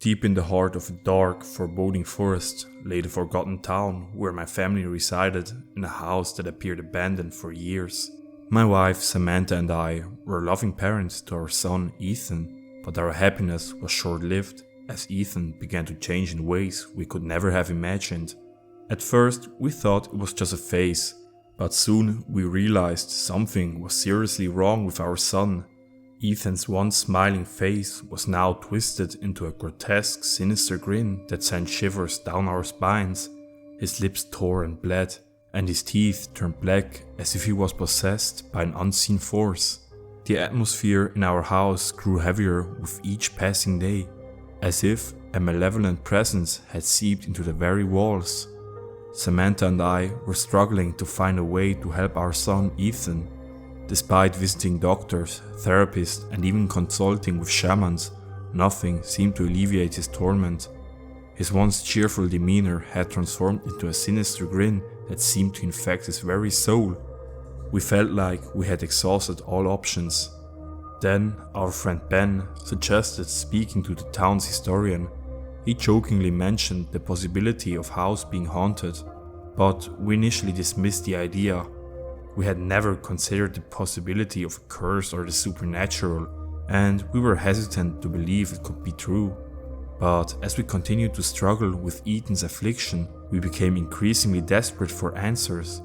Deep in the heart of a dark, foreboding forest lay the forgotten town where my family resided in a house that appeared abandoned for years. My wife Samantha and I were loving parents to our son Ethan, but our happiness was short-lived as Ethan began to change in ways we could never have imagined. At first we thought it was just a phase, but soon we realized something was seriously wrong with our son. Ethan's once smiling face was now twisted into a grotesque, sinister grin that sent shivers down our spines. His lips tore and bled, and his teeth turned black as if he was possessed by an unseen force. The atmosphere in our house grew heavier with each passing day, as if a malevolent presence had seeped into the very walls. Samantha and I were struggling to find a way to help our son Ethan. Despite visiting doctors, therapists, and even consulting with shamans, nothing seemed to alleviate his torment. His once cheerful demeanor had transformed into a sinister grin that seemed to infect his very soul. We felt like we had exhausted all options. Then our friend Ben suggested speaking to the town's historian. He jokingly mentioned the possibility of house being haunted, but we initially dismissed the idea. We had never considered the possibility of a curse or the supernatural, and we were hesitant to believe it could be true. But as we continued to struggle with Ethan's affliction, we became increasingly desperate for answers.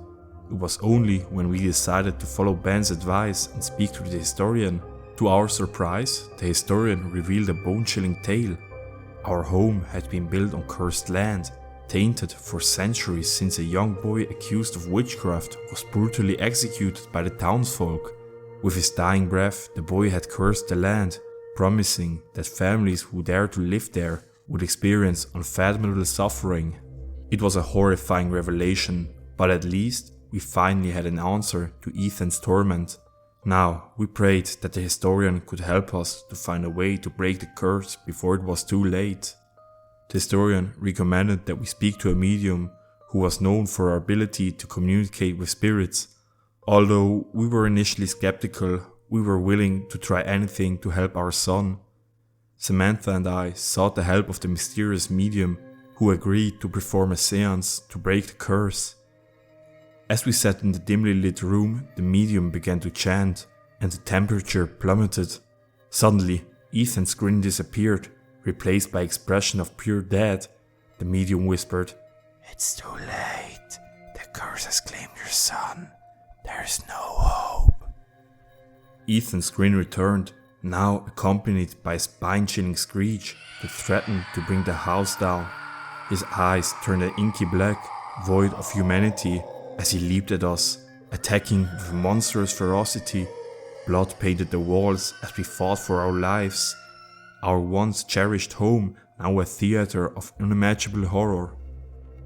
It was only when we decided to follow Ben's advice and speak to the historian. To our surprise, the historian revealed a bone-chilling tale. Our home had been built on cursed land, tainted for centuries since a young boy accused of witchcraft was brutally executed by the townsfolk. With his dying breath, the boy had cursed the land, promising that families who dared to live there would experience unfathomable suffering. It was a horrifying revelation, but at least we finally had an answer to Ethan's torment. Now, we prayed that the historian could help us to find a way to break the curse before it was too late. The historian recommended that we speak to a medium who was known for our ability to communicate with spirits. Although we were initially skeptical, we were willing to try anything to help our son. Samantha and I sought the help of the mysterious medium who agreed to perform a seance to break the curse. As we sat in the dimly lit room, the medium began to chant and the temperature plummeted. Suddenly, Ethan's grin disappeared, replaced by expression of pure death. The medium whispered, "It's too late. The curse has claimed your son. There's no hope." Ethan's grin returned, now accompanied by a spine-chilling screech that threatened to bring the house down. His eyes turned an inky black, void of humanity, as he leaped at us, attacking with monstrous ferocity. Blood painted the walls as we fought for our lives. Our once cherished home, now a theater of unimaginable horror.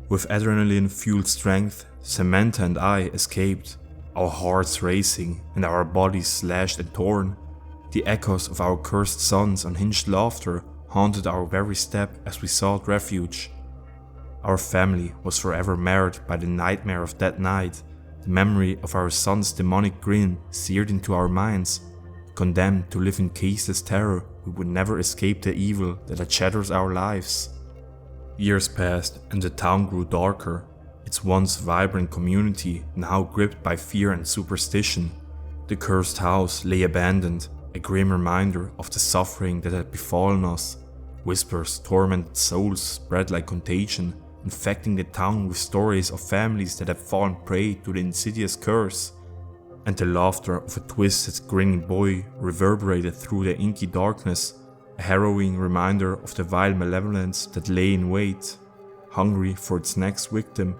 With adrenaline-fueled strength, Samantha and I escaped, our hearts racing and our bodies slashed and torn. The echoes of our cursed son's unhinged laughter haunted our very step as we sought refuge. Our family was forever marred by the nightmare of that night. The memory of our son's demonic grin seared into our minds. Condemned to live in caseless terror, we would never escape the evil that had shattered our lives. Years passed and the town grew darker, its once vibrant community now gripped by fear and superstition. The cursed house lay abandoned, a grim reminder of the suffering that had befallen us. Whispers tormented souls spread like contagion, infecting the town with stories of families that had fallen prey to the insidious curse. And the laughter of a twisted, grinning boy reverberated through the inky darkness, a harrowing reminder of the vile malevolence that lay in wait, hungry for its next victim.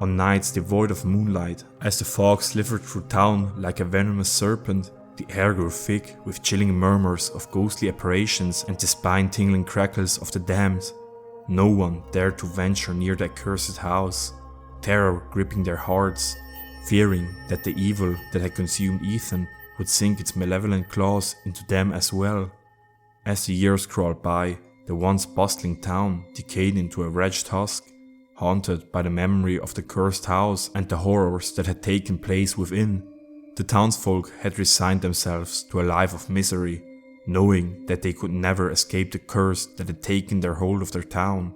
On nights devoid of moonlight, as the fog slithered through town like a venomous serpent, the air grew thick with chilling murmurs of ghostly apparitions and the spine-tingling crackles of the damned. No one dared to venture near the accursed house, terror gripping their hearts, fearing that the evil that had consumed Ethan would sink its malevolent claws into them as well. As the years crawled by, the once bustling town decayed into a wretched husk, haunted by the memory of the cursed house and the horrors that had taken place within. The townsfolk had resigned themselves to a life of misery, knowing that they could never escape the curse that had taken their hold of their town.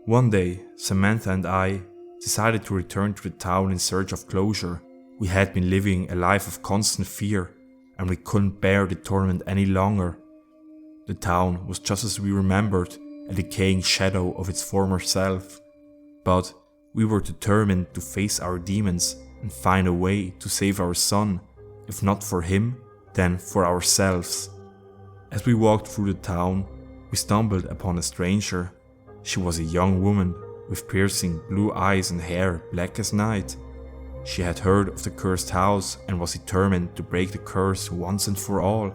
One day, Samantha and I decided to return to the town in search of closure. We had been living a life of constant fear, and we couldn't bear the torment any longer. The town was just as we remembered, a decaying shadow of its former self. But we were determined to face our demons and find a way to save our son, if not for him, then for ourselves. As we walked through the town, we stumbled upon a stranger. She was a young woman with piercing blue eyes and hair black as night. She had heard of the cursed house and was determined to break the curse once and for all.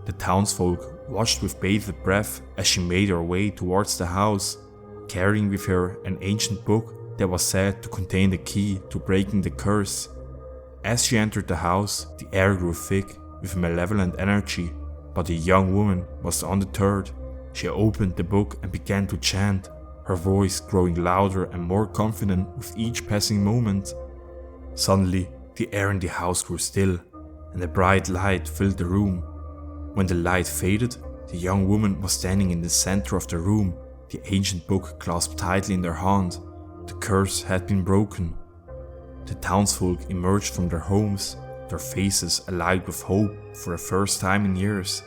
The townsfolk watched with bated breath as she made her way towards the house, carrying with her an ancient book that was said to contain the key to breaking the curse. As she entered the house, the air grew thick with malevolent energy, but the young woman was undeterred. She opened the book and began to chant, her voice growing louder and more confident with each passing moment. Suddenly, the air in the house grew still, and a bright light filled the room. When the light faded, the young woman was standing in the center of the room, the ancient book clasped tightly in her hand. The curse had been broken. The townsfolk emerged from their homes, their faces alight with hope for the first time in years.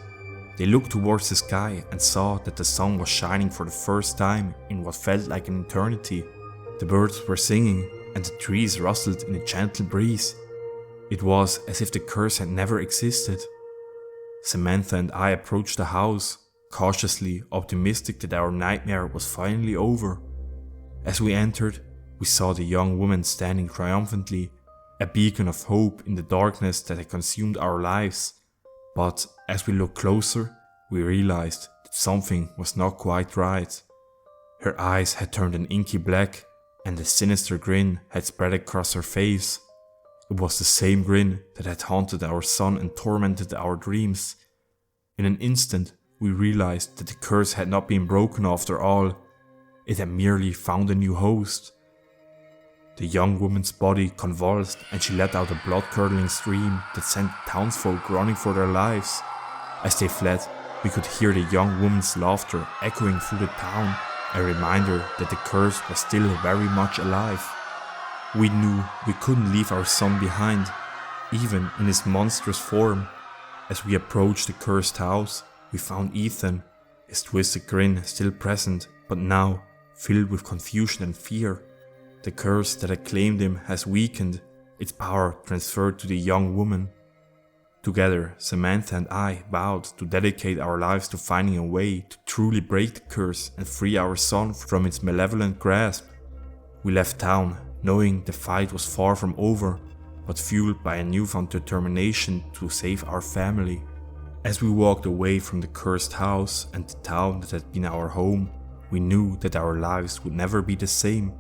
They looked towards the sky and saw that the sun was shining for the first time in what felt like an eternity. The birds were singing, and the trees rustled in a gentle breeze. It was as if the curse had never existed. Samantha and I approached the house, cautiously optimistic that our nightmare was finally over. As we entered, we saw the young woman standing triumphantly, a beacon of hope in the darkness that had consumed our lives. But as we looked closer, we realized that something was not quite right. Her eyes had turned an inky black, and a sinister grin had spread across her face. It was the same grin that had haunted our son and tormented our dreams. In an instant, we realized that the curse had not been broken after all. It had merely found a new host. The young woman's body convulsed and she let out a blood-curdling scream that sent townsfolk running for their lives. As they fled, we could hear the young woman's laughter echoing through the town, a reminder that the curse was still very much alive. We knew we couldn't leave our son behind, even in his monstrous form. As we approached the cursed house, we found Ethan, his twisted grin still present, but now filled with confusion and fear. The curse that had claimed him has weakened, its power transferred to the young woman. Together, Samantha and I vowed to dedicate our lives to finding a way to truly break the curse and free our son from its malevolent grasp. We left town, knowing the fight was far from over, but fueled by a newfound determination to save our family. As we walked away from the cursed house and the town that had been our home, we knew that our lives would never be the same,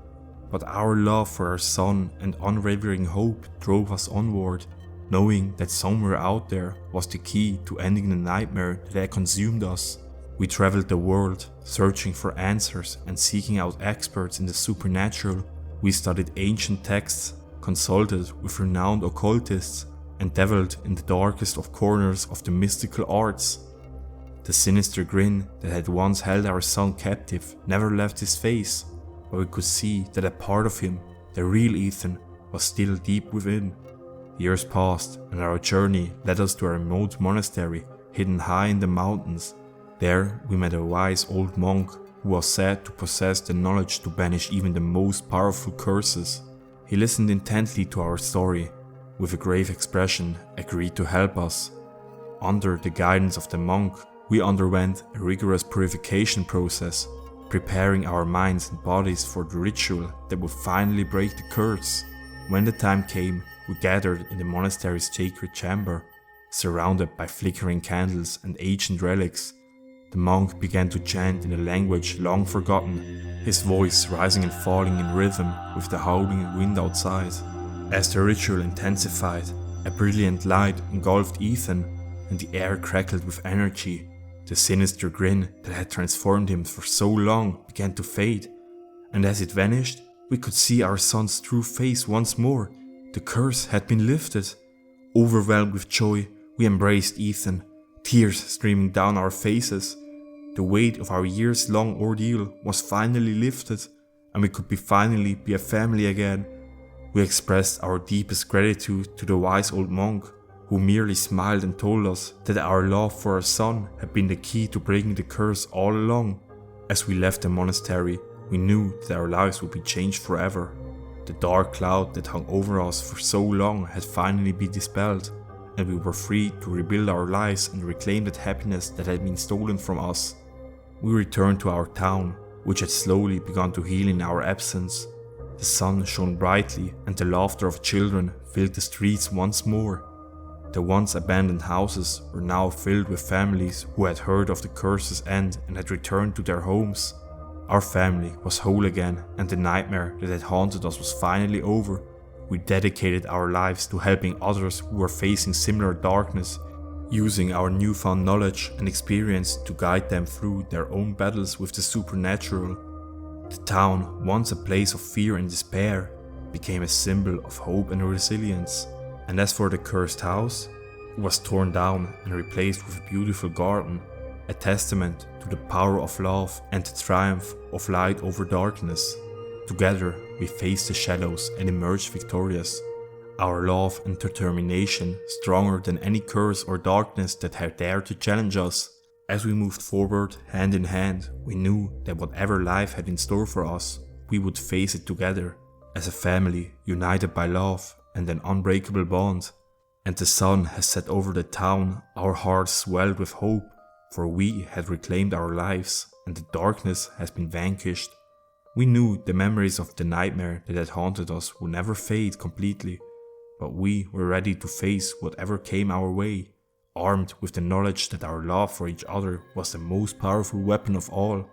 but our love for our son and unwavering hope drove us onward, knowing that somewhere out there was the key to ending the nightmare that had consumed us. We traveled the world, searching for answers and seeking out experts in the supernatural. We studied ancient texts, consulted with renowned occultists, and delved in the darkest of corners of the mystical arts. The sinister grin that had once held our son captive never left his face, but we could see that a part of him, the real Ethan, was still deep within. Years passed, and our journey led us to a remote monastery hidden high in the mountains. There we met a wise old monk who was said to possess the knowledge to banish even the most powerful curses. He listened intently to our story, with a grave expression agreed to help us. Under the guidance of the monk, we underwent a rigorous purification process, preparing our minds and bodies for the ritual that would finally break the curse. When the time came, we gathered in the monastery's sacred chamber, surrounded by flickering candles and ancient relics. The monk began to chant in a language long forgotten, his voice rising and falling in rhythm with the howling wind outside. As the ritual intensified, a brilliant light engulfed Ethan, and the air crackled with energy. The sinister grin that had transformed him for so long began to fade, and as it vanished, we could see our son's true face once more. The curse had been lifted. Overwhelmed with joy, we embraced Ethan, tears streaming down our faces. The weight of our years-long ordeal was finally lifted, and we could finally be a family again. We expressed our deepest gratitude to the wise old monk, who merely smiled and told us that our love for our son had been the key to breaking the curse all along. As we left the monastery, we knew that our lives would be changed forever. The dark cloud that hung over us for so long had finally been dispelled, and we were free to rebuild our lives and reclaim that happiness that had been stolen from us. We returned to our town, which had slowly begun to heal in our absence. The sun shone brightly, and the laughter of children filled the streets once more. The once abandoned houses were now filled with families who had heard of the curse's end and had returned to their homes. Our family was whole again, and the nightmare that had haunted us was finally over. We dedicated our lives to helping others who were facing similar darkness, using our newfound knowledge and experience to guide them through their own battles with the supernatural. The town, once a place of fear and despair, became a symbol of hope and resilience. And as for the cursed house, it was torn down and replaced with a beautiful garden, a testament to the power of love and the triumph of light over darkness. Together, we faced the shadows and emerged victorious, our love and determination stronger than any curse or darkness that had dared to challenge us. As we moved forward, hand in hand, we knew that whatever life had in store for us, we would face it together, as a family united by love and an unbreakable bond. And the sun has set over the town, our hearts swelled with hope, for we had reclaimed our lives, and the darkness has been vanquished. We knew the memories of the nightmare that had haunted us would never fade completely, but we were ready to face whatever came our way, armed with the knowledge that our love for each other was the most powerful weapon of all.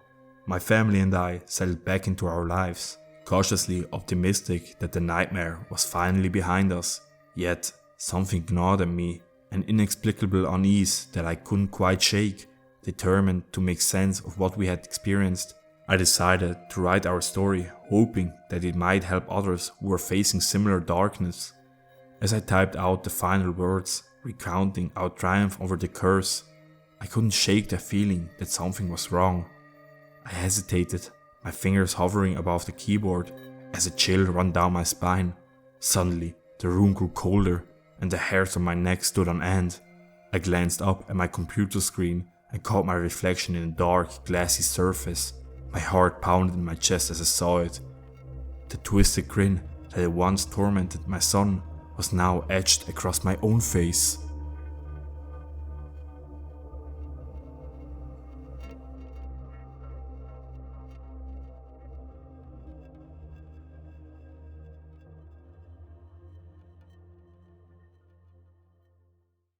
My family and I settled back into our lives, cautiously optimistic that the nightmare was finally behind us. Yet, something gnawed at me, an inexplicable unease that I couldn't quite shake. Determined to make sense of what we had experienced, I decided to write our story, hoping that it might help others who were facing similar darkness. As I typed out the final words, recounting our triumph over the curse, I couldn't shake the feeling that something was wrong. I hesitated, my fingers hovering above the keyboard, as a chill ran down my spine. Suddenly, the room grew colder, and the hairs on my neck stood on end. I glanced up at my computer screen and caught my reflection in a dark, glassy surface. My heart pounded in my chest as I saw it. The twisted grin that had once tormented my son was now etched across my own face.